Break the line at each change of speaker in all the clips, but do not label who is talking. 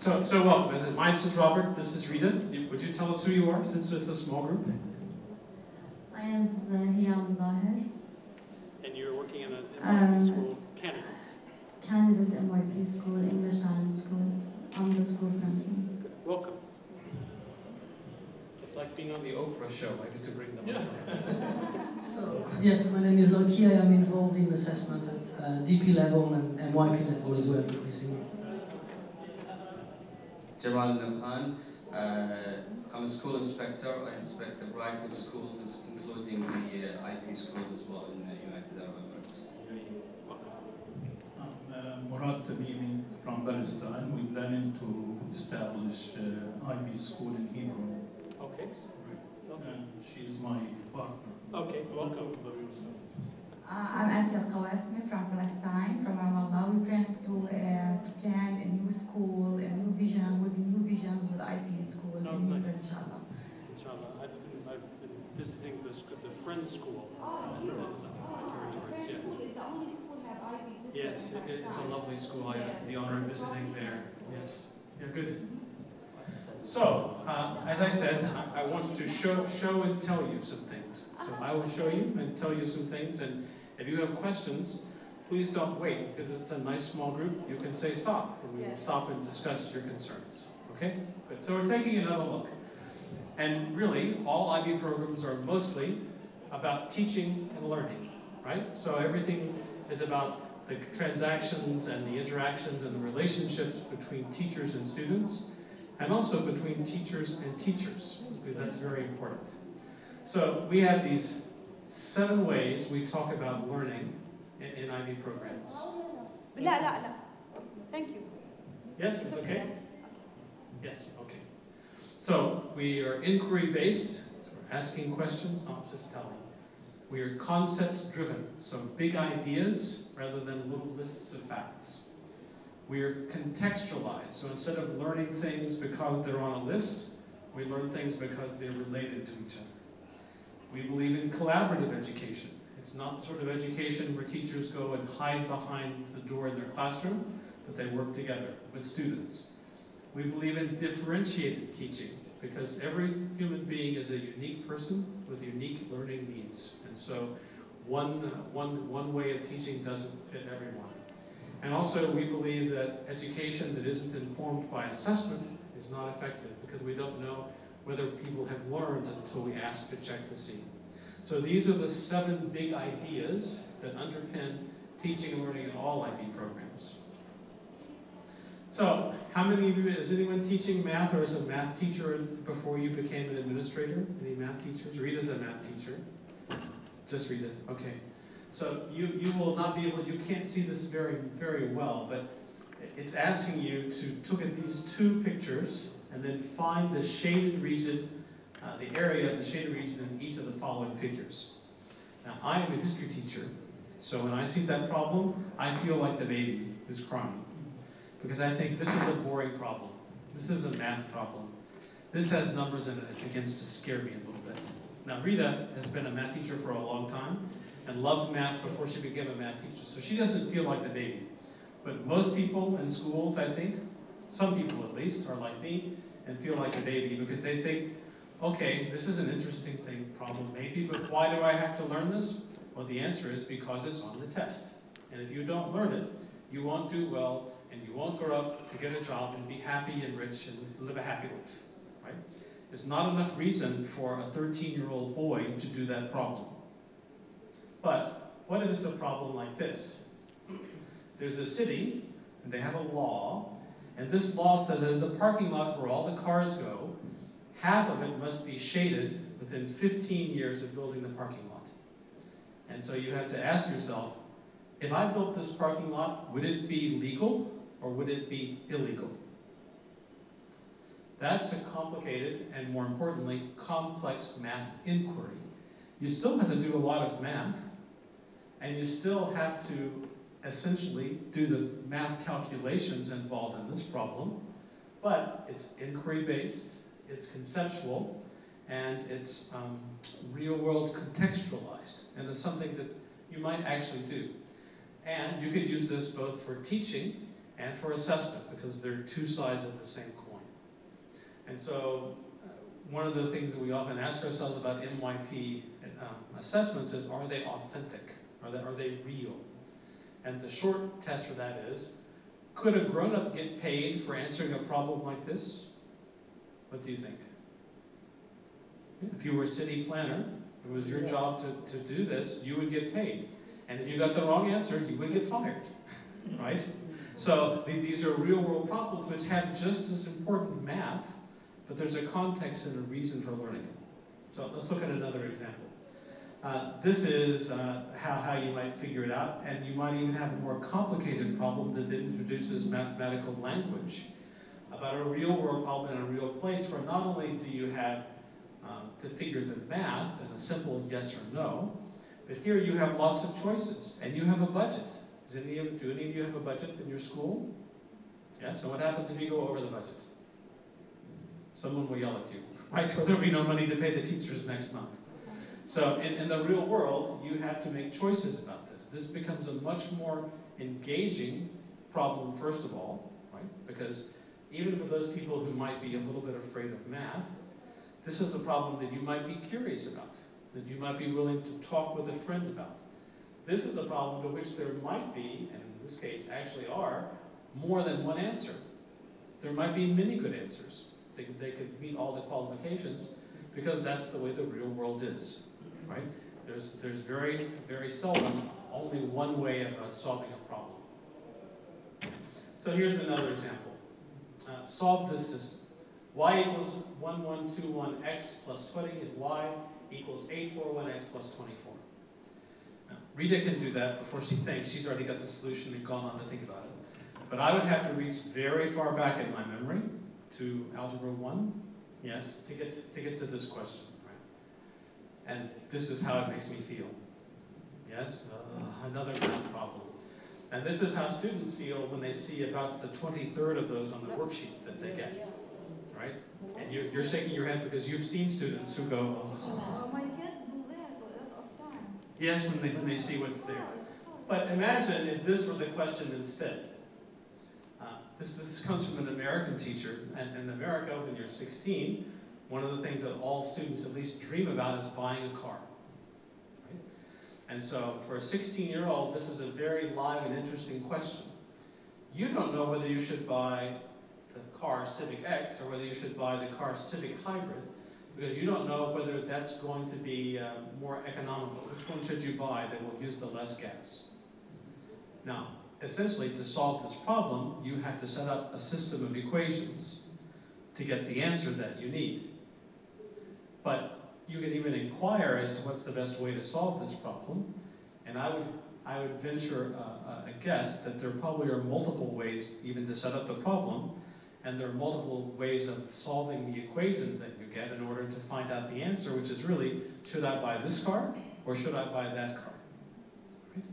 So welcome. My name is Robert. This is Rita. Would you tell us who you are, since it's a small group?
My name is Zahir.
And you're working in a MYP school candidate.
Candidate MYP school, English Language School. I'm the school principal.
Good. Welcome. It's like being on the Oprah show. I get to bring them up.
So, yes, my name is Loki. I am involved in assessment at DP level and MYP level as well, increasingly.
Jamal Nabhan. I'm a school inspector. I inspect a variety of schools, including the IB schools as well in the United Arab Emirates.
I'm Murad Tamimi from Palestine. We're planning to establish IB school in Hebron.
Okay.
And she's my partner.
Okay, welcome.
I'm Asya Al-Qawasmi from Palestine, from Ramallah. We're planning to plan a new school, a new vision, with new visions with IB school in Hebron, inshallah.
Inshallah. I've been visiting the Friends School in my territories.
Friends School is the only school that IB system.
Yes, it's a lovely school. I had the honor of visiting there. Yes. Yeah, good. So, as I said, I want to show and tell you some things. So I will show you and tell you some things, and if you have questions, please don't wait, because it's a nice small group. You can say stop, and we will stop and discuss your concerns. Okay? Good. So we're taking another look. And really, all IB programs are mostly about teaching and learning, right? So everything is about the transactions and the interactions and the relationships between teachers and students, and also between teachers and teachers, because that's very important. So we have these 7 ways we talk about learning in IB programs.
لا. Thank you.
Yes, it's okay? Yes, okay. So we are inquiry-based, so we're asking questions, not just telling. We are concept-driven, so big ideas rather than little lists of facts. We are contextualized, so instead of learning things because they're on a list, we learn things because they're related to each other. We believe in collaborative education. It's not the sort of education where teachers go and hide behind the door in their classroom, but they work together with students. We believe in differentiated teaching, because every human being is a unique person with unique learning needs. And so one way of teaching doesn't fit everyone. And also we believe that education that isn't informed by assessment is not effective, because we don't know whether people have learned until we ask to check to see. So these are the 7 big ideas that underpin teaching and learning in all IB programs. So, how many of you, is anyone teaching math or is a math teacher before you became an administrator? Any math teachers? Rita's a math teacher. Just Rita, okay. So you will not be able, you can't see this very, very well, but it's asking you to look at these 2 pictures and then find the shaded region, the area of the shaded region in each of the following figures. Now, I am a history teacher, so when I see that problem, I feel like the baby is crying. Because I think this is a boring problem. This is a math problem. This has numbers in it that begins to scare me a little bit. Now, Rita has been a math teacher for a long time and loved math before she became a math teacher, so she doesn't feel like the baby. But most people in schools, I think, some people at least, are like me and feel like a baby because they think, okay, this is an interesting problem maybe, but why do I have to learn this? Well, the answer is because it's on the test. And if you don't learn it, you won't do well, and you won't grow up to get a job and be happy and rich and live a happy life, right? It's not enough reason for a 13-year-old boy to do that problem. But what if it's a problem like this? There's a city, and they have a law, and this law says that in the parking lot where all the cars go, half of it must be shaded within 15 years of building the parking lot. And so you have to ask yourself, if I built this parking lot, would it be legal or would it be illegal? That's a complicated and, more importantly, complex math inquiry. You still have to do a lot of math, and you still have to essentially do the math calculations involved in this problem, but it's inquiry-based, it's conceptual, and it's real-world contextualized, and it's something that you might actually do. And you could use this both for teaching and for assessment, because they're two sides of the same coin. And so one of the things that we often ask ourselves about MYP assessments is, are they authentic? Are they real? And the short test for that is, could a grown-up get paid for answering a problem like this? What do you think? If you were a city planner, it was your job to do this, you would get paid. And if you got the wrong answer, you would get fired, right? So these are real-world problems which have just as important math, but there's a context and a reason for learning it. So let's look at another example. This is how you might figure it out, and you might even have a more complicated problem that introduces mathematical language about a real-world problem in a real place, where not only do you have to figure the math in a simple yes or no, but here you have lots of choices, and you have a budget. Do any of you have a budget in your school? Yes, so what happens if you go over the budget? Someone will yell at you, right? So there'll be no money to pay the teachers next month. So in the real world, you have to make choices about this. This becomes a much more engaging problem, first of all, right? Because even for those people who might be a little bit afraid of math, this is a problem that you might be curious about, that you might be willing to talk with a friend about. This is a problem to which there might be, and in this case actually are, more than one answer. There might be many good answers. They could meet all the qualifications, because that's the way the real world is, right? There's very, very seldom only one way of solving a problem. So here's another example. Solve this system. Y equals 1121x plus 20, and y equals 841x plus 24. Now, Rita can do that before she thinks. She's already got the solution and gone on to think about it. But I would have to reach very far back in my memory to Algebra 1, yes, to get to this question. Right? And this is how it makes me feel. Yes, another math problem. And this is how students feel when they see about the 23rd of those on the worksheet that they get. Right? And you're shaking your head because you've seen students who go, oh.
My kids do that a lot of time.
Yes, when they see what's there. But imagine if this were the question instead. This comes from an American teacher, and in America, when you're 16, one of the things that all students at least dream about is buying a car. Right? And so for a 16-year-old, this is a very live and interesting question. You don't know whether you should buy the car Civic X or whether you should buy the car Civic Hybrid, because you don't know whether that's going to be more economical. Which one should you buy that will use the less gas? Now, essentially, to solve this problem, you have to set up a system of equations to get the answer that you need. But you can even inquire as to what's the best way to solve this problem, and I would venture a guess that there probably are multiple ways even to set up the problem, and there are multiple ways of solving the equations that you get in order to find out the answer, which is really, should I buy this car or should I buy that car? Right?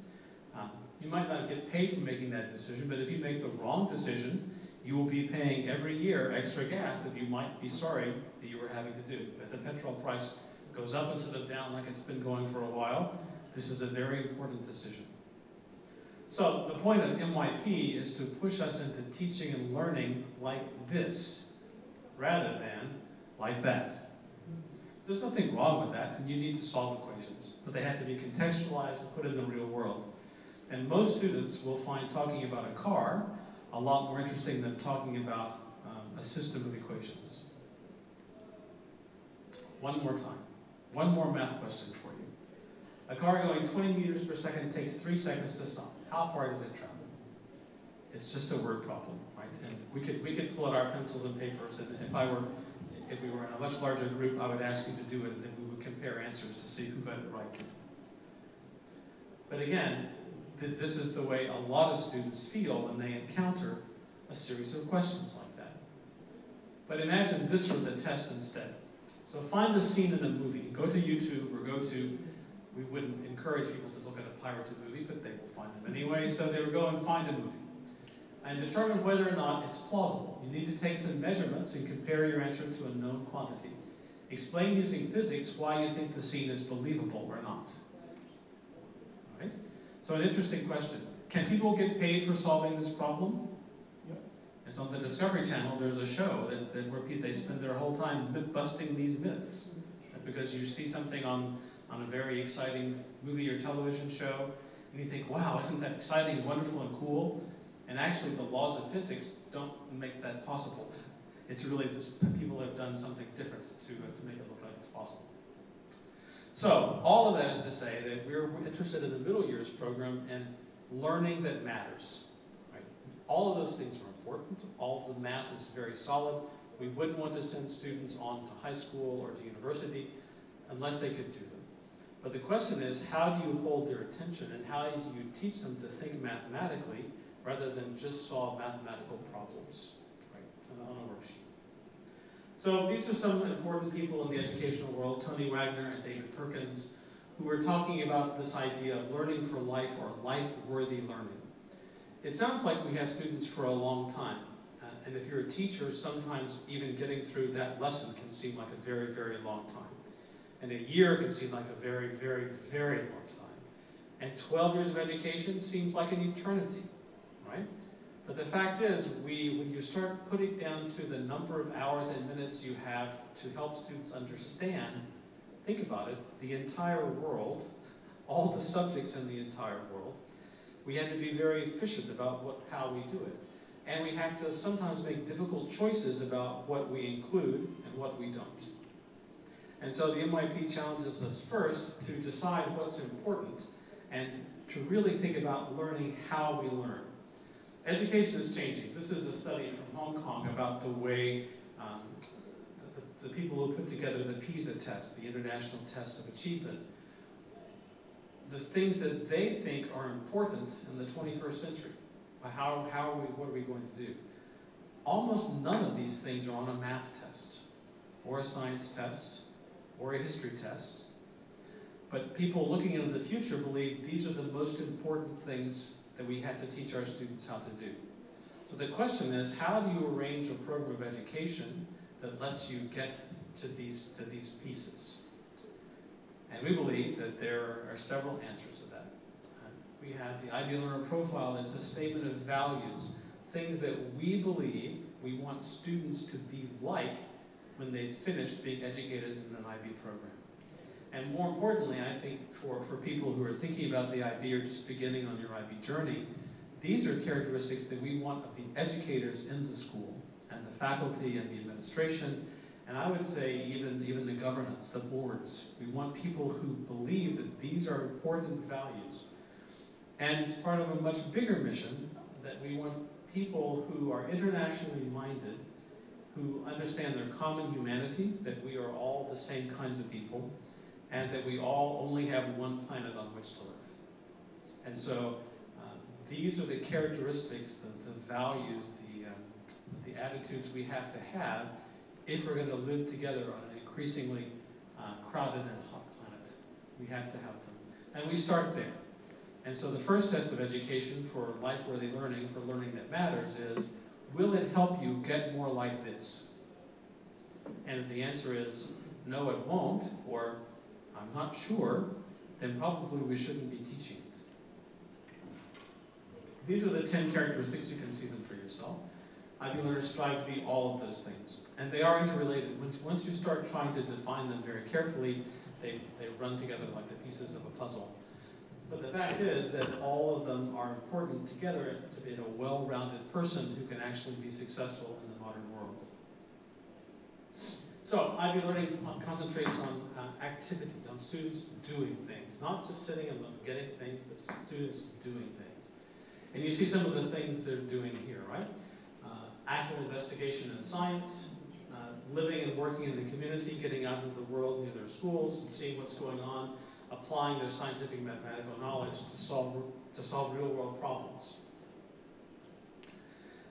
You might not get paid for making that decision, but if you make the wrong decision, you will be paying every year extra gas that you might be sorry that you were having to do. If the petrol price goes up instead of down like it's been going for a while, this is a very important decision. So the point of MYP is to push us into teaching and learning like this, rather than like that. There's nothing wrong with that, and you need to solve equations, but they have to be contextualized and put in the real world. And most students will find talking about a car a lot more interesting than talking about a system of equations. One more time. One more math question for you. A car going 20 meters per second takes 3 seconds to stop. How far did it travel? It's just a word problem, right? And we could pull out our pencils and papers, and if we were in a much larger group, I would ask you to do it, and then we would compare answers to see who got it right. But again, this is the way a lot of students feel when they encounter a series of questions like that. But imagine this were the test instead. So find a scene in a movie. Go to YouTube or we wouldn't encourage people to look at a pirated movie, but they will find them anyway, so they would go and find a movie. And determine whether or not it's plausible. You need to take some measurements and compare your answer to a known quantity. Explain using physics why you think the scene is believable or not. Right? So an interesting question. Can people get paid for solving this problem? Because on the Discovery Channel, there's a show where they spend their whole time busting these myths. Because you see something on a very exciting movie or television show, and you think, wow, isn't that exciting, wonderful, and cool? And actually, the laws of physics don't make that possible. It's really people have done something different to make it look like it's possible. So, all of that is to say that we're interested in the middle years program and learning that matters. Right? All of those things are important. All of the math is very solid. We wouldn't want to send students on to high school or to university unless they could do them. But the question is, how do you hold their attention and how do you teach them to think mathematically rather than just solve mathematical problems, right, on a worksheet? So these are some important people in the educational world, Tony Wagner and David Perkins, who are talking about this idea of learning for life or life-worthy learning. It sounds like we have students for a long time. And if you're a teacher, sometimes even getting through that lesson can seem like a very, very long time. And a year can seem like a very, very, very long time. And 12 years of education seems like an eternity, right? But the fact is, when you start putting down to the number of hours and minutes you have to help students understand, think about it, the entire world, all the subjects in the entire world, we have to be very efficient about how we do it. And we have to sometimes make difficult choices about what we include and what we don't. And so the MYP challenges us first to decide what's important and to really think about learning how we learn. Education is changing. This is a study from Hong Kong about the way the people who put together the PISA test, the International Test of Achievement, the things that they think are important in the 21st century. What are we going to do? Almost none of these things are on a math test, or a science test, or a history test. But people looking into the future believe these are the most important things that we have to teach our students how to do. So the question is, how do you arrange a program of education that lets you get to these pieces? And we believe that there are several answers to that. We have the IB Learner Profile as a statement of values, things that we believe we want students to be like when they've finished being educated in an IB program. And more importantly, I think for people who are thinking about the IB or just beginning on your IB journey, these are characteristics that we want of the educators in the school, and the faculty and the administration, and I would say even the governance, the boards. We want people who believe that these are important values. And it's part of a much bigger mission that we want people who are internationally minded, who understand their common humanity, that we are all the same kinds of people, and that we all only have one planet on which to live. And so these are the characteristics, the values, the attitudes we have to have if we're going to live together on an increasingly crowded and hot planet. We have to have them. And we start there. And so the first test of education for life-worthy learning, for learning that matters, is, will it help you get more like this? And if the answer is, no it won't, or I'm not sure, then probably we shouldn't be teaching it. These are the 10 characteristics. You can see them for yourself. IB learners strive to be all of those things. And they are interrelated. Once you start trying to define them very carefully, they run together like the pieces of a puzzle. But the fact is that all of them are important together to be a well-rounded person who can actually be successful in the modern world. So IB learning concentrates on activity, on students doing things, not just sitting and getting things, but students doing things. And you see some of the things they're doing here, right? Active investigation in science, living and working in the community, getting out into the world near their schools and seeing what's going on, applying their scientific mathematical knowledge to solve real-world problems.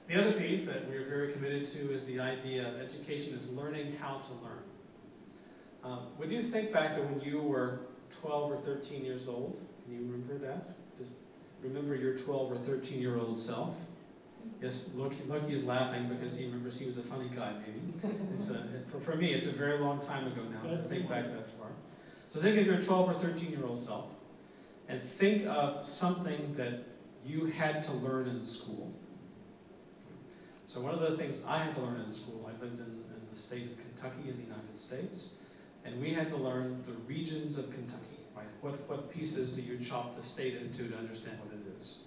The other piece that we're very committed to is the idea of education is learning how to learn. Would you think back to when you were 12 or 13 years old? Can you remember that? Just remember your 12 or 13-year-old self. Yes, Loki is laughing because he remembers he was a funny guy, maybe. For me, it's a very long time ago now to think back that far. So think of your 12 or 13-year-old self, and think of something that you had to learn in school. So one of the things I had to learn in school, I lived in the state of Kentucky in the United States, and we had to learn the regions of Kentucky, right? What pieces do you chop the state into to understand what it is?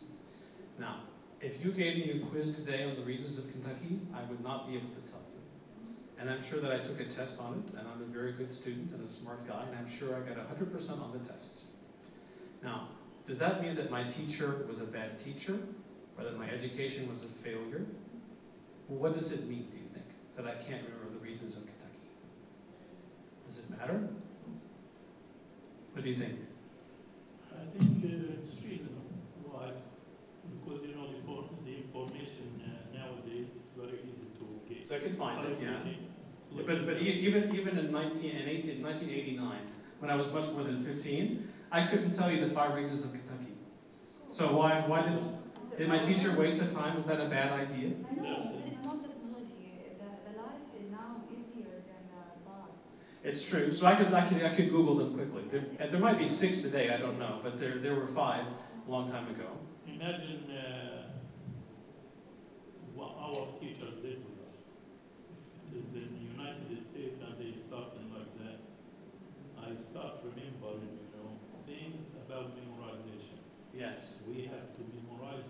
Now, if you gave me a quiz today on the regions of Kentucky, I would not be able to tell you. And I'm sure that I took a test on it, and I'm a very good student and a smart guy, and I'm sure I got 100% on the test. Now, does that mean that my teacher was a bad teacher, or that my education was a failure? Well, what does it mean, do you think, that I can't remember the regions of Kentucky? Does it matter? What do you think?
I think it's reasonable. Why? Because you know the information nowadays is very easy to get.
So I could find it, yeah. But even in 1989, when I was much more than 15, I couldn't tell you the 5 regions of Kentucky. So why did my teacher waste the time? Was that a bad idea?
I know, but it's not technology. The life is now easier than the past.
It's true. So I could Google them quickly. There might be 6 today. I don't know, but there were 5 a long time ago.
Imagine what our teachers did with us. In the United States, and they started like that. I start remembering, things about memorization.
Yes.
We have to memorize.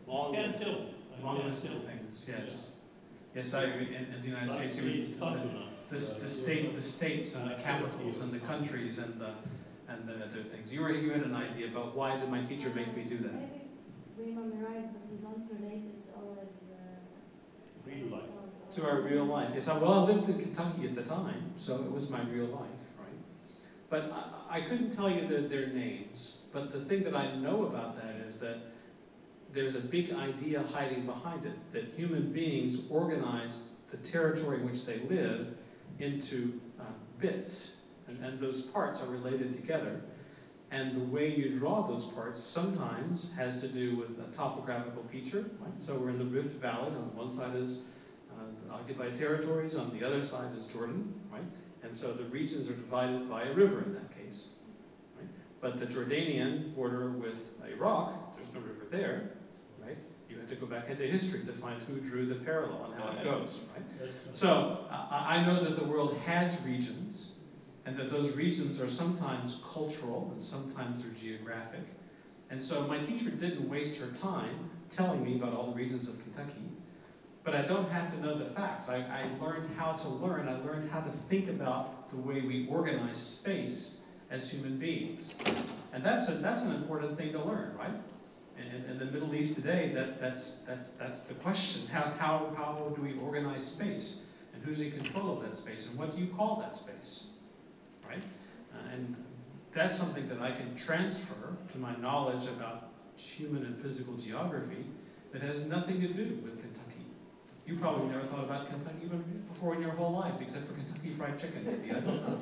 Long
Can't
list.
tell.
Long list of things. Yes. Yes, I agree. In the United States, the states and the capitals and the countries and the other things. You had an idea about why did my teacher make me do that?
Maybe we memorize, but we don't relate it to our
Real life.
To our real life. Yes. Well, I lived in Kentucky at the time, so it was my real life, right? But I couldn't tell you their names. But the thing that I know about that is that there's a big idea hiding behind it, that human beings organize the territory in which they live into bits, and those parts are related together. And the way you draw those parts sometimes has to do with a topographical feature, right? So we're in the Rift Valley. On one side is the occupied territories, on the other side is Jordan, right? And so the regions are divided by a river in that case, right? But the Jordanian border with Iraq, there's no river there, right? You have to go back into history to find who drew the parallel and how it goes, right? So I know that the world has regions, and that those regions are sometimes cultural and sometimes they're geographic. And so my teacher didn't waste her time telling me about all the regions of Kentucky, but I don't have to know the facts. I learned how to learn. I learned how to think about the way we organize space as human beings. And that's an important thing to learn, right? And in the Middle East today, that's the question. How do we organize space? And who's in control of that space? And what do you call that space? Right? And that's something that I can transfer to my knowledge about human and physical geography that has nothing to do with Kentucky. You probably never thought about Kentucky before in your whole lives, except for Kentucky Fried Chicken, maybe. I don't know.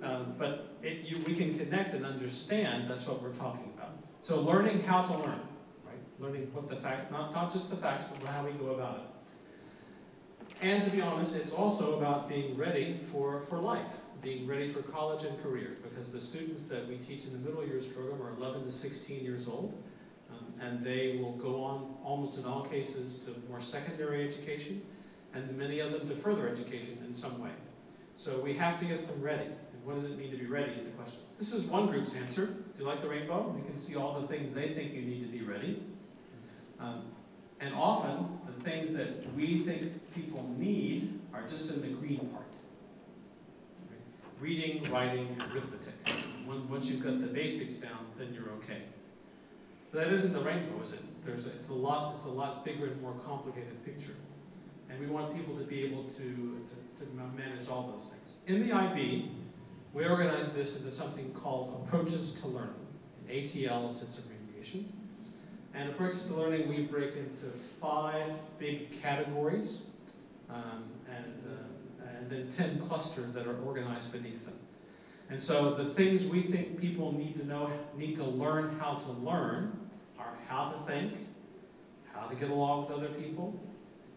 Right? But we can connect and understand. That's what we're talking about. So learning how to learn, right? Learning what the fact, not just the facts, but how we go about it. And to be honest, it's also about being ready for life. Being ready for college and career, because the students that we teach in the middle years program are 11 to 16 years old, and they will go on, almost in all cases, to more secondary education, and many of them to further education in some way. So we have to get them ready. And what does it mean to be ready is the question. This is one group's answer. Do you like the rainbow? You can see all the things they think you need to be ready. And often, the things that we think people need are just in the green part. Reading, writing, arithmetic. Once you've got the basics down, then you're okay. But that isn't the rainbow, is it? It's a lot bigger and more complicated picture. And we want people to be able to manage all those things. In the IB, we organize this into something called approaches to learning. In ATL is its abbreviation. And approaches to learning we break into 5 big categories. And then 10 clusters that are organized beneath them. And so the things we think people need to learn how to learn are how to think, how to get along with other people,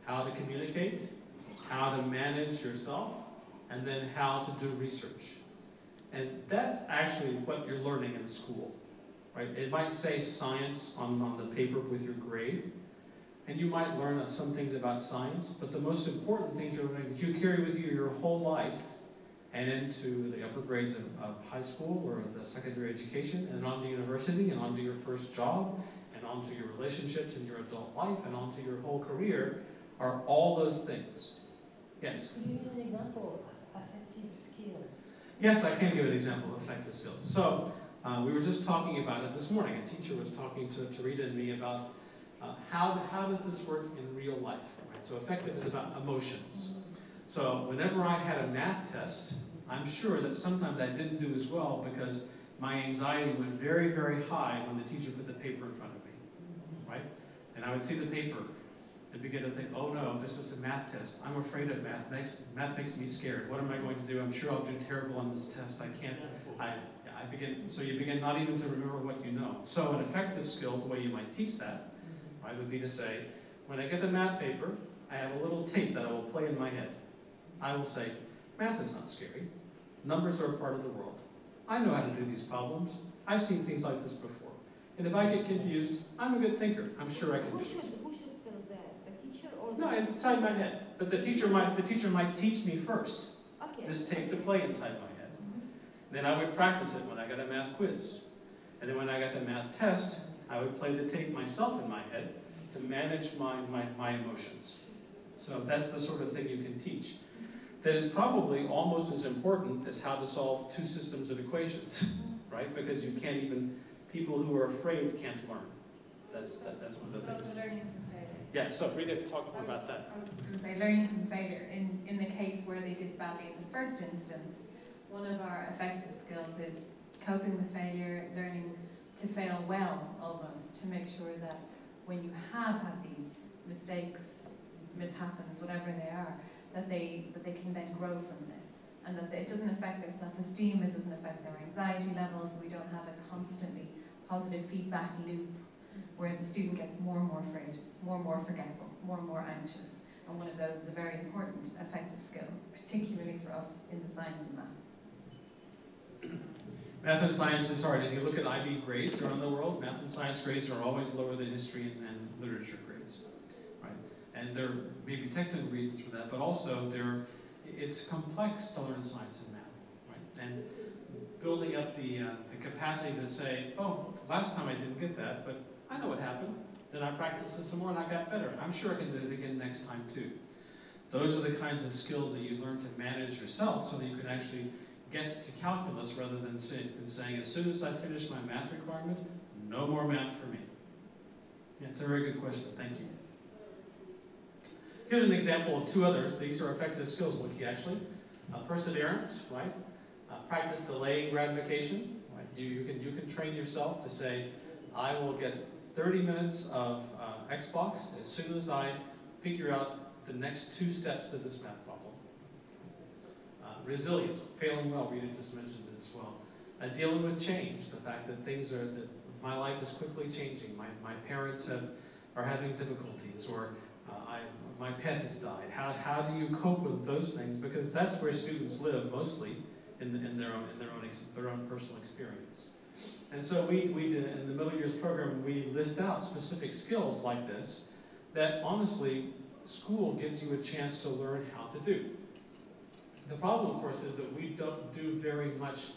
how to communicate, how to manage yourself, and then how to do research. And that's actually what you're learning in school, right? It might say science on the paper with your grade, and you might learn some things about science, but the most important things you're learning that you carry with you your whole life and into the upper grades of high school or the secondary education, and on to university, and on to your first job, and on to your relationships in your adult life, and on to your whole career, are all those things. Yes?
Can you give an example of affective skills?
Yes, I can give an example of affective skills. So, we were just talking about it this morning. A teacher was talking to Rita and me about how does this work in real life, right? So affective is about emotions. So whenever I had a math test, I'm sure that sometimes I didn't do as well because my anxiety went very, very high when the teacher put the paper in front of me, right? And I would see the paper and begin to think, oh no, this is a math test. I'm afraid of math. Math makes me scared. What am I going to do? I'm sure I'll do terrible on this test. So you begin not even to remember what you know. So an effective skill, the way you might teach that, right, would be to say, when I get the math paper, I have a little tape that I will play in my head. I will say, math is not scary. Numbers are a part of the world. I know how to do these problems. I've seen things like this before. And if I get confused, I'm a good thinker. I'm sure I can do it.
Who should tell that? The teacher or
No, inside my head. But the teacher might teach me first.
Okay.
This tape to play inside my head. Then I would practice it when I got a math quiz. And then when I got the math test, I would play the tape myself in my head to manage my emotions. So that's the sort of thing you can teach. That is probably almost as important as how to solve two systems of equations, right? Because you can't even, people who are afraid can't learn. That's one of the things.
Also learning from failure.
Yeah, so Rita, talk more about that.
I was just going to say, learning from failure. In the case where they did badly in the first instance, one of our effective skills is coping with failure, learning to fail well, almost, to make sure that when you have had these mistakes, mishaps, whatever they are, that they can then grow from this, and that it doesn't affect their self-esteem, it doesn't affect their anxiety levels, we don't have a constantly positive feedback loop where the student gets more and more afraid, more and more forgetful, more and more anxious. And one of those is a very important effective skill, particularly for us in the science and math.
Math and science is hard. If you look at IB grades around the world, math and science grades are always lower than history and literature grades, right? And there may be technical reasons for that, but also it's complex to learn science and math, right? And building up the capacity to say, oh, last time I didn't get that, but I know what happened. Then I practiced it some more and I got better. I'm sure I can do it again next time too. Those are the kinds of skills that you learn to manage yourself so that you can actually get to calculus rather than saying, as soon as I finish my math requirement, no more math for me. Yeah, it's a very good question. Thank you. Here's an example of two others. These are effective skills, Lucky, actually. Perseverance, right? Practice delaying gratification. Right? You can train yourself to say, I will get 30 minutes of Xbox as soon as I figure out the next 2 steps to this math problem. Resilience, failing well, Rita just mentioned it as well. Dealing with change, the fact that that my life is quickly changing. My parents are having difficulties, or my pet has died. How do you cope with those things? Because that's where students live mostly in their own personal experience. And so we did, in the middle years program, we list out specific skills like this that honestly school gives you a chance to learn how to do. The problem, of course, is that we don't do very much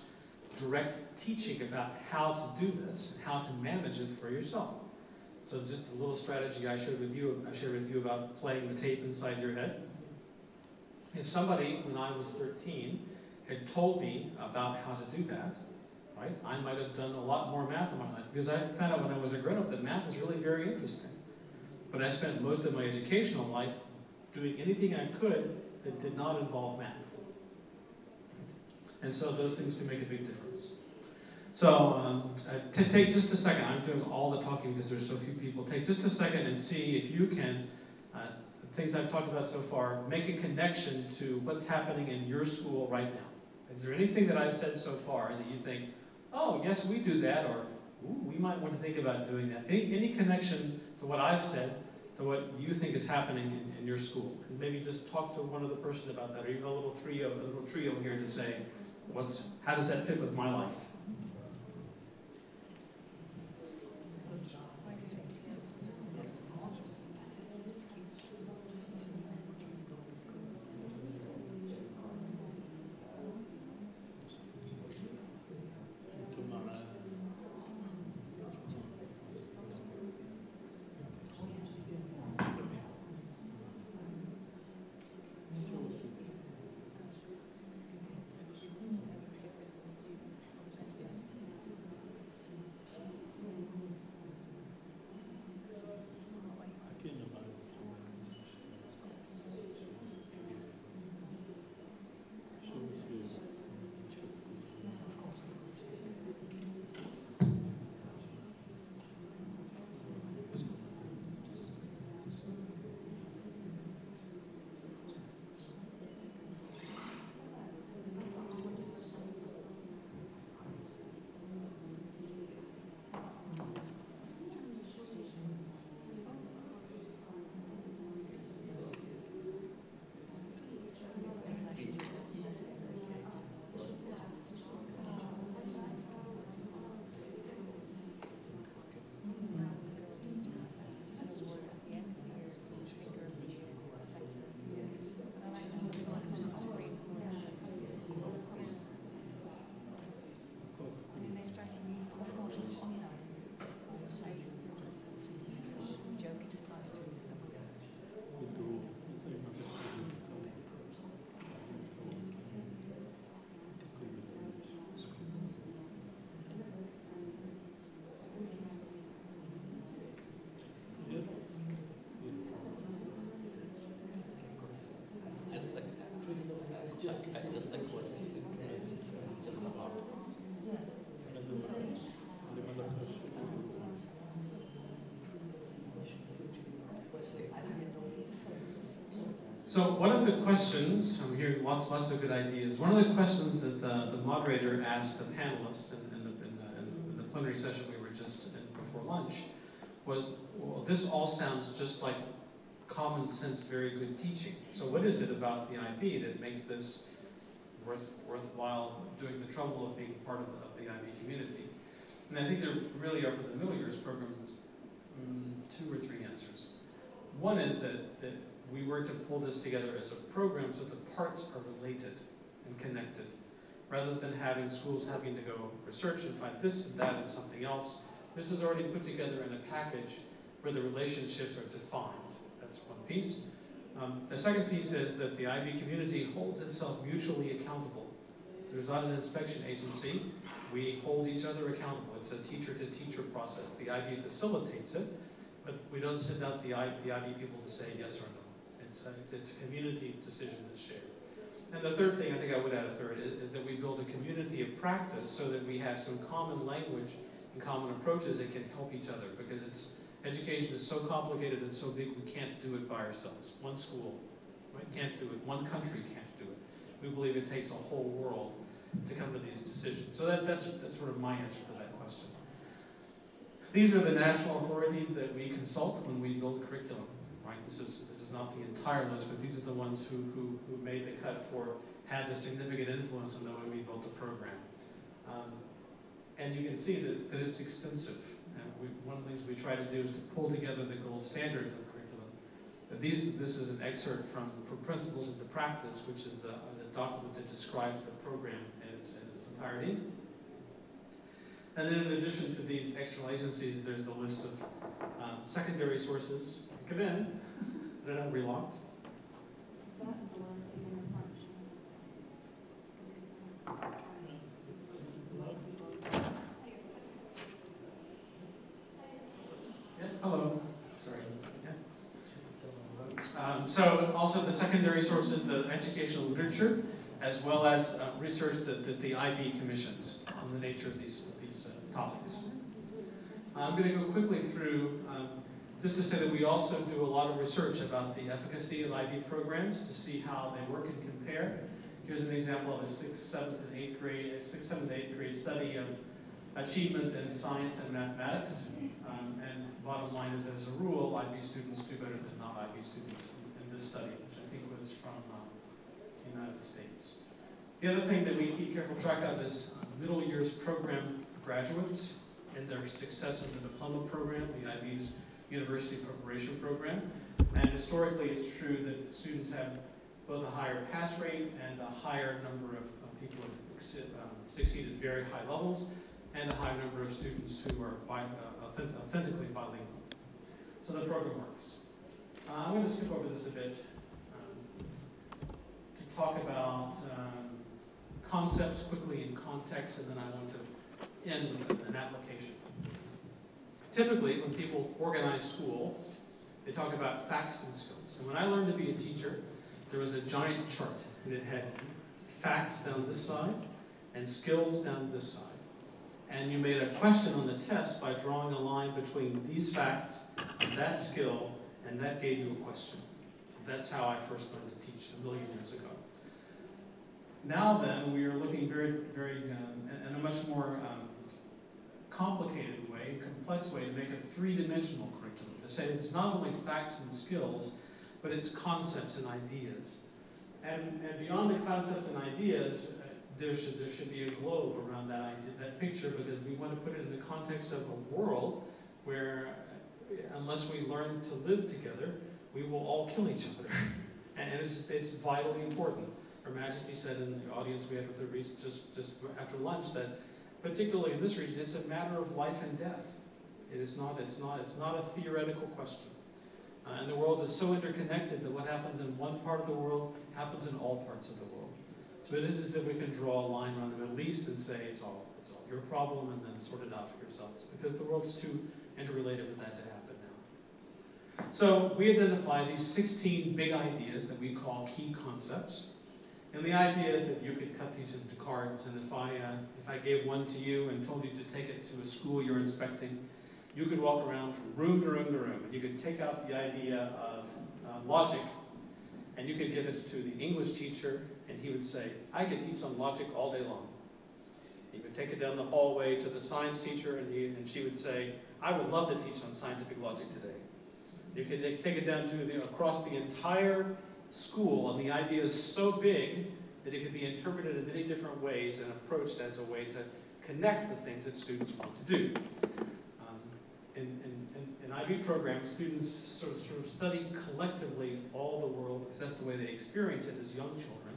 direct teaching about how to do this and how to manage it for yourself. So just a little strategy I shared with you about playing the tape inside your head. If somebody, when I was 13, had told me about how to do that, right, I might have done a lot more math in my life, because I found out when I was a grown-up that math is really very interesting. But I spent most of my educational life doing anything I could that did not involve math. And so those things can make a big difference. So to take just a second, I'm doing all the talking because there's so few people. Take just a second and see if you can, the things I've talked about so far, make a connection to what's happening in your school right now. Is there anything that I've said so far that you think, oh, yes, we do that, or ooh, we might want to think about doing that? Any connection to what I've said, to what you think is happening in your school? And maybe just talk to one other person about that, or even a little trio here to say, how does that fit with my life? So one of the questions, I'm hearing lots of good ideas. One of the questions that the moderator asked the panelists in the plenary session we were just in before lunch was, well, this all sounds just like common sense, very good teaching. So what is it about the IB that makes this worthwhile doing the trouble of being part of the IB community? And I think there really are, for the middle years program, 2 or 3 answers. One is that we work to pull this together as a program so the parts are related and connected, rather than having schools having to go research and find this and that and something else. This is already put together in a package where the relationships are defined. That's one piece. The second piece is that the IB community holds itself mutually accountable. There's not an inspection agency. We hold each other accountable. It's a teacher-to-teacher process. The IB facilitates it, but we don't send out the IB people to say yes or no. It's a community decision that's shared. And the third thing, I think I would add a third, is that we build a community of practice so that we have some common language and common approaches that can help each other, because education is so complicated and so big we can't do it by ourselves. One school, right, can't do it. One country can't do it. We believe it takes a whole world to come to these decisions. So that's sort of my answer to that question. These are the national authorities that we consult when we build curriculum. Right? This is not the entire list, but these are the ones who made the cut had a significant influence on the way we built the program. And you can see that it's extensive. And one of the things we try to do is to pull together the gold standards of curriculum. But this is an excerpt from Principles into Practice, which is the document that describes the program in its entirety. And then in addition to these external agencies, there's the list of secondary sources. Come in. I don't know, we locked. Yeah, hello. Sorry. Yeah. So also the secondary sources, the educational literature, as well as research that the IB commissions on the nature of these topics. I'm going to go quickly through just to say that we also do a lot of research about the efficacy of IB programs to see how they work and compare. Here's an example of a 6th, 7th, and 8th grade study of achievement in science and mathematics. And bottom line is, as a rule, IB students do better than non-IB students in this study, which I think was from the United States. The other thing that we keep careful track of is middle years program graduates and their success in the diploma program, the IB's University Preparation Program. And historically, it's true that students have both a higher pass rate and a higher number of people who succeed at very high levels, and a high number of students who are authentically bilingual. So the program works. I'm going to skip over this a bit to talk about concepts quickly in context, and then I want to end with an application. Typically, when people organize school, they talk about facts and skills. And when I learned to be a teacher, there was a giant chart, and it had facts down this side and skills down this side. And you made a question on the test by drawing a line between these facts and that skill, and that gave you a question. That's how I first learned to teach a million years ago. Now then, we are looking very, very, in a much more complicated way, complex way, to make a three-dimensional curriculum, to say it's not only facts and skills, but it's concepts and ideas. And beyond the concepts and ideas, there should be a globe around that idea, that picture, because we want to put it in the context of a world where, unless we learn to live together, we will all kill each other. And it's vitally important. Her Majesty said in the audience we had with her just after lunch that, particularly in this region, it's a matter of life and death. It's not a theoretical question. And the world is so interconnected that what happens in one part of the world happens in all parts of the world. So it is as if we can draw a line around the Middle East and say it's all your problem, and then sort it out for yourselves, because the world's too interrelated for that to happen now. So we identify these 16 big ideas that we call key concepts. And the idea is that you could cut these into cards, and if I gave one to you and told you to take it to a school you're inspecting, you could walk around from room to room to room, and you could take out the idea of logic And you could give it to the English teacher, and he would say, I could teach on logic all day long. He would take it down the hallway to the science teacher, and she would say, I would love to teach on scientific logic today. You could take it down to across the entire school, and the idea is so big that it could be interpreted in many different ways and approached as a way to connect the things that students want to do. In IB programs, students sort of study collectively all the world, because that's the way they experience it as young children.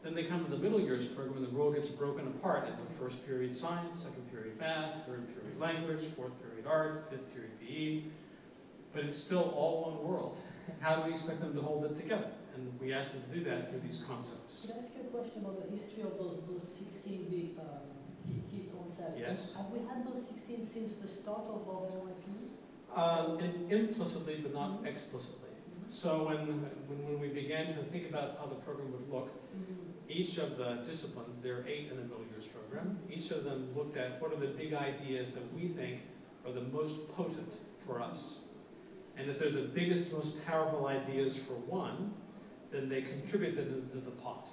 Then they come to the middle years program, and the world gets broken apart into first period science, second period math, third period language, fourth period art, fifth period PE. But it's still all one world. How do we expect them to hold it together? And we ask them to do that through these concepts.
Can I ask you a question about the history of those 16 big key concepts?
Yes.
Have we had those 16 since the start of MYP?
Implicitly, but not explicitly. So when we began to think about how the program would look, each of the disciplines, there are 8 in the middle years program, each of them looked at what are the big ideas that we think are the most potent for us. And if they're the biggest, most powerful ideas for one, then they contribute them to the pot.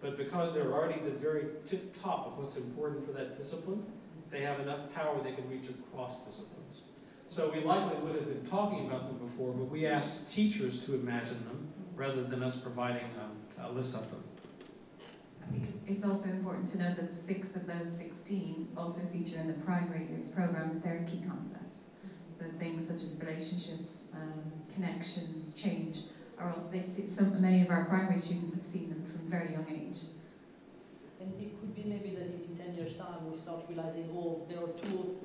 But because they're already the very tip top of what's important for that discipline, they have enough power they can reach across disciplines. So we likely would have been talking about them before, but we asked teachers to imagine them rather than us providing a list of them.
I think it's also important to note that 6 of those 16 also feature in the primary years program as their key concepts. So things such as relationships, connections, change, are also many of our primary students have seen them from a very young age.
And it could be maybe that in 10 years' time we start realizing, oh, there are two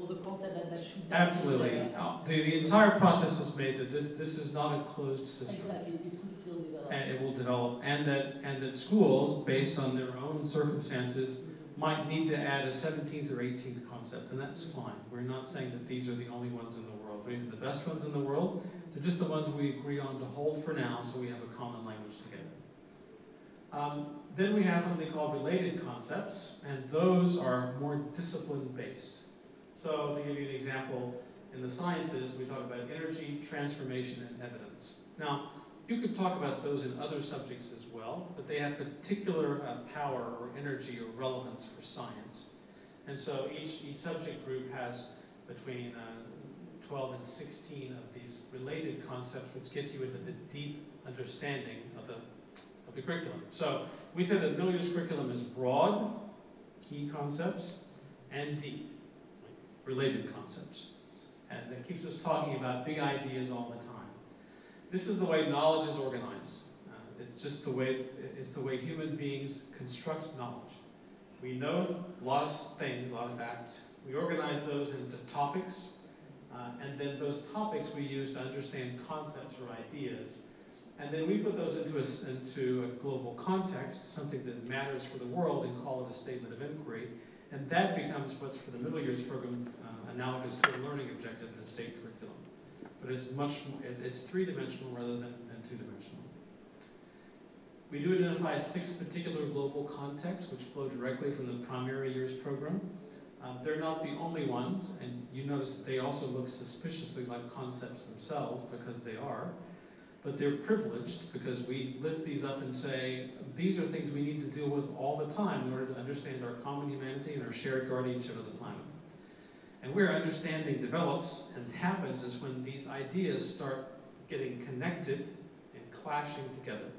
other concepts that should be.
Absolutely. The entire process is made that this is not a closed system.
Exactly, it will still develop.
And it will develop, and that schools, based on their own circumstances, might need to add a 17th or 18th concept, and that's fine. We're not saying that these are the only ones in the world. These are the best ones in the world. They're just the ones we agree on to hold for now, so we have a common language together. Then we have something called related concepts, and those are more discipline-based. So to give you an example, in the sciences, we talk about energy, transformation, and evidence. Now, you could talk about those in other subjects as well, but they have particular power or energy or relevance for science. And so each subject group has between 12 and 16 of these related concepts, which gets you into the deep understanding of the curriculum. So we say that middle years curriculum is broad, key concepts, and deep, related concepts. And that keeps us talking about big ideas all the time. This is the way knowledge is organized. It's just the way human beings construct knowledge. We know a lot of things, a lot of facts. We organize those into topics, and then those topics we use to understand concepts or ideas. And then we put those into a global context, something that matters for the world, and call it a statement of inquiry. And that becomes what's for the middle years program analogous to a learning objective in a state curriculum. But it's it's 3-dimensional rather than 2-dimensional. We do identify 6 particular global contexts which flow directly from the primary years program. They're not the only ones, and you notice that they also look suspiciously like concepts themselves, because they are. But they're privileged because we lift these up and say, these are things we need to deal with all the time in order to understand our common humanity and our shared guardianship of the planet. And where understanding develops and happens is when these ideas start getting connected and clashing together.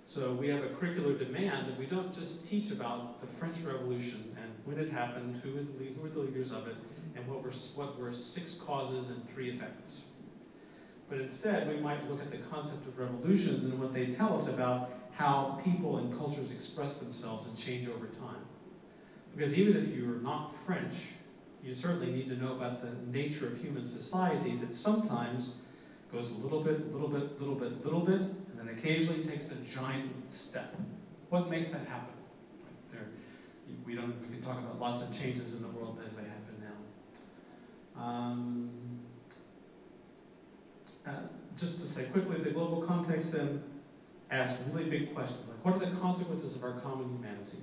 So we have a curricular demand that we don't just teach about the French Revolution and when it happened, who were the leaders of it, and what were 6 causes and 3 effects. But instead, we might look at the concept of revolutions and what they tell us about how people and cultures express themselves and change over time. Because even if you're not French, you certainly need to know about the nature of human society that sometimes goes a little bit, and then occasionally takes a giant step. What makes that happen? We can talk about lots of changes in the world as they happen now. Just to say quickly, the global context then asks really big questions, like what are the consequences of our common humanity?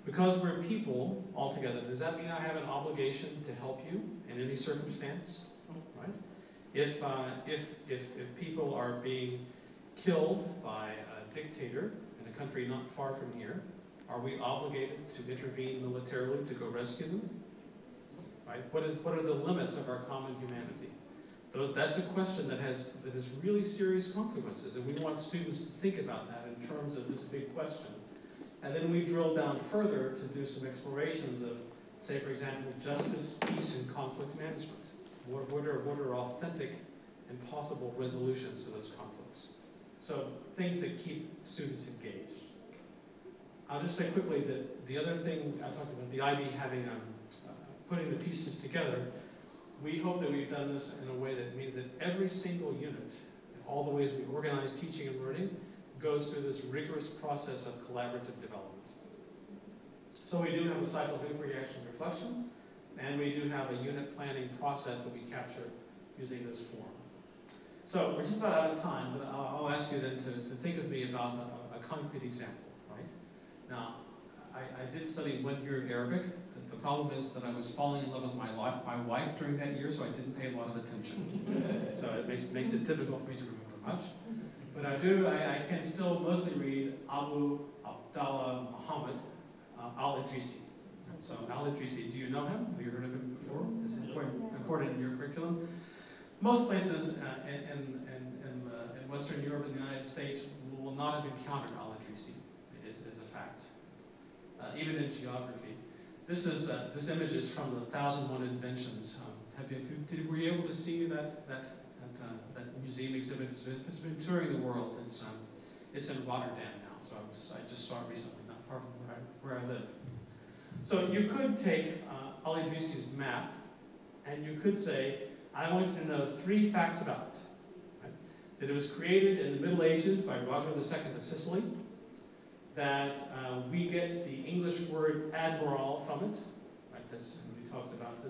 Because we're people altogether, does that mean I have an obligation to help you in any circumstance? Right? If people are being killed by a dictator in a country not far from here, are we obligated to intervene militarily to go rescue them? Right? What are the limits of our common humanity? That's a question that has really serious consequences, and we want students to think about that in terms of this big question. And then we drill down further to do some explorations of, say, for example, justice, peace, and conflict management. What are authentic and possible resolutions to those conflicts? So things that keep students engaged. I'll just say quickly that the other thing I talked about, the IB having putting the pieces together, we hope that we've done this in a way that means that every single unit, all the ways we organize teaching and learning, goes through this rigorous process of collaborative development. So we do have a cycle of inquiry, action, and reflection, and we do have a unit planning process that we capture using this form. So we're just about out of time, but I'll ask you then to think with me about a concrete example, right? Now, I did study 1 year Arabic. The problem is that I was falling in love with my wife during that year, so I didn't pay a lot of attention. So it makes it difficult for me to remember much. But I can still mostly read Abu Abdallah Muhammad al-Idrisi. So al-Idrisi, do you know him? Have you heard of him before? Is it important in your curriculum? Most places in Western Europe and the United States will not have encountered al-Idrisi, is a fact. Even in geography. This image is from the 1001 Inventions. Were you able to see that museum exhibit? It's been touring the world. It's in Rotterdam now, so I just saw it recently, not far from where I live. So you could take al-Idrisi's map, and you could say, I want you to know 3 facts about it. Right? That it was created in the Middle Ages by Roger II of Sicily, that we get the English word admiral from it, right? That's when he talks about the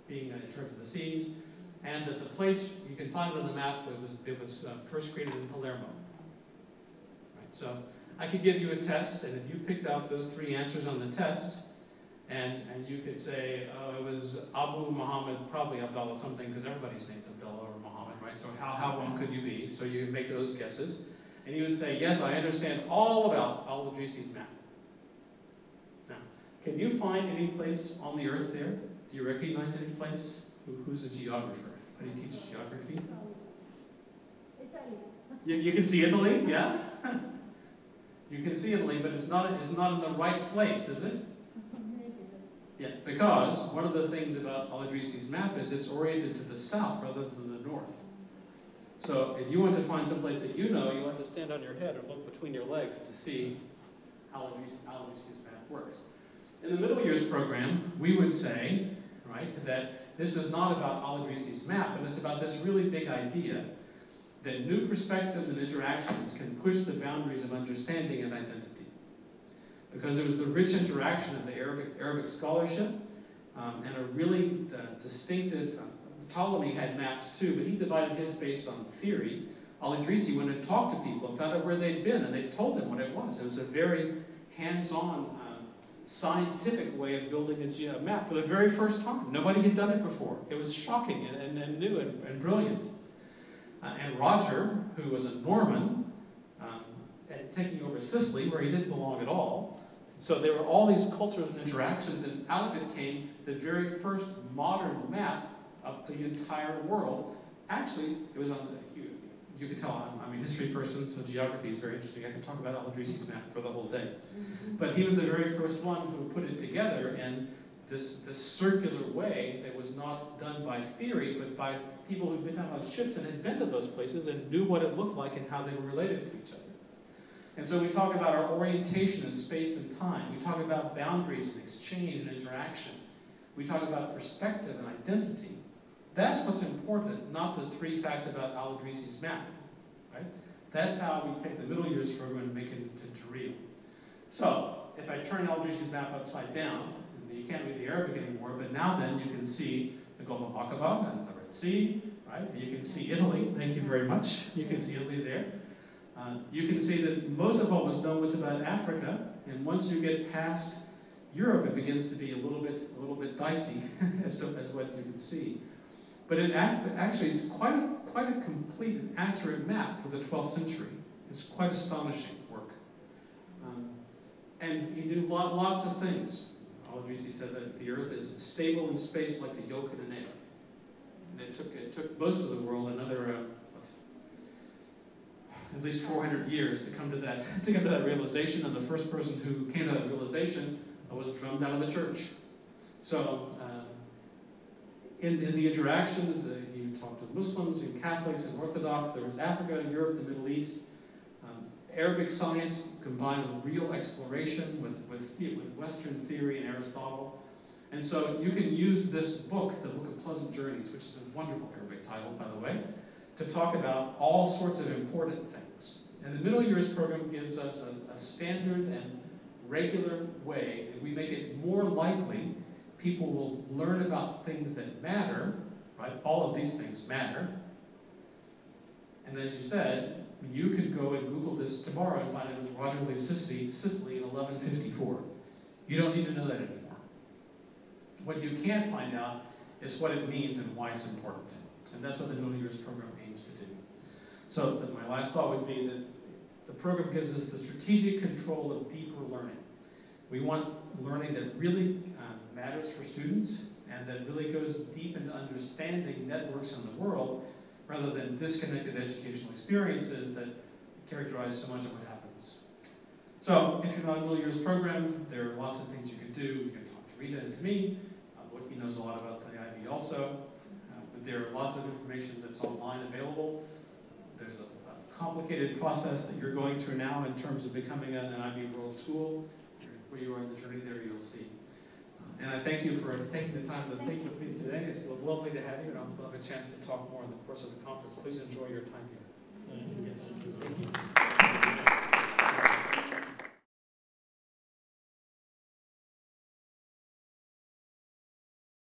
being in terms of the seas, and that the place, you can find it on the map, it was first created in Palermo. Right? So I could give you a test, and if you picked out those 3 answers on the test, and you could say, oh, it was Abu Muhammad, probably Abdallah something, because everybody's named Abdullah or Muhammad, right? So how wrong could you be? So you make those guesses. And you would say, yes, I understand all about al-Idrisi's map. Now, can you find any place on the earth there? Do you recognize any place? Who's a geographer? Anybody teach geography? Italy. You can see Italy, yeah? You can see Italy, but it's not in the right place, is it? Yeah, because one of the things about al-Idrisi's map is it's oriented to the south rather than the north. So if you want to find some place that you know, you have to stand on your head or look between your legs to see how al-Idrisi's map works. In the middle years program, we would say, right, that this is not about al-Idrisi's map, but it's about this really big idea that new perspectives and interactions can push the boundaries of understanding and identity. Because there was the rich interaction of the Arabic scholarship and a really distinctive. Ptolemy had maps too, but he divided his based on theory. Al-Idrisi went and talked to people and found out where they'd been, and they told him what it was. It was a very hands-on, scientific way of building a map for the very first time. Nobody had done it before. It was shocking and new and brilliant. And Roger, who was a Norman, and taking over Sicily, where he didn't belong at all. So there were all these cultures and interactions, and out of it came the very first modern map of the entire world. Actually, it was on the, you can tell I'm a history person, so geography is very interesting. I can talk about al-Idrisi's map for the whole day. But he was the very first one who put it together in this circular way that was not done by theory, but by people who'd been on ships and had been to those places and knew what it looked like and how they were related to each other. And so we talk about our orientation in space and time. We talk about boundaries and exchange and interaction. We talk about perspective and identity. That's what's important, not the 3 facts about al-Idrisi's map, right? That's how we take the middle years program and make it into real. So, if I turn al-Idrisi's map upside down, you can't read the Arabic anymore, but now then you can see the Gulf of Aqaba and the Red Sea, right? You can see Italy, thank you very much. You can see Italy there. You can see that most of what was known was about Africa, and once you get past Europe, it begins to be a little bit dicey as what you can see. But it actually is quite a complete and accurate map for the 12th century. It's quite astonishing work. And he knew lots of things. Al-Idrisi said that the Earth is stable in space like the yolk in an egg. And it took most of the world another, at least 400 years to come to that realization. And the first person who came to that realization was drummed out of the church. So in the interactions, he talked to Muslims and Catholics and Orthodox. There was Africa, Europe, the Middle East. Arabic science combined with real exploration with Western theory and Aristotle. And so you can use this book, the Book of Pleasant Journeys, which is a wonderful Arabic title, by the way, to talk about all sorts of important things. And the middle years program gives us a standard and regular way, and we make it more likely people will learn about things that matter, right? All of these things matter. And as you said, you could go and Google this tomorrow and find it was Roger Lee Sicily in 1154. You don't need to know that anymore. What you can find out is what it means and why it's important. And that's what the middle years program aims to do. So my last thought would be that the program gives us the strategic control of deeper learning. We want learning that really matters for students and that really goes deep into understanding networks in the world rather than disconnected educational experiences that characterize so much of what happens. So if you're not in the middle years program, there are lots of things you can do. You can talk to Rita and to me. Wiki knows a lot about the IB also. But there are lots of information that's online available. There's a complicated process that you're going through now in terms of becoming an IB World School. Where you are in the journey there, you'll see. And I thank you for taking the time to think with me today. It's lovely to have you, and I'll have a chance to talk more in the course of the conference. Please enjoy your time here.
Thank you.
Yes. Thank you.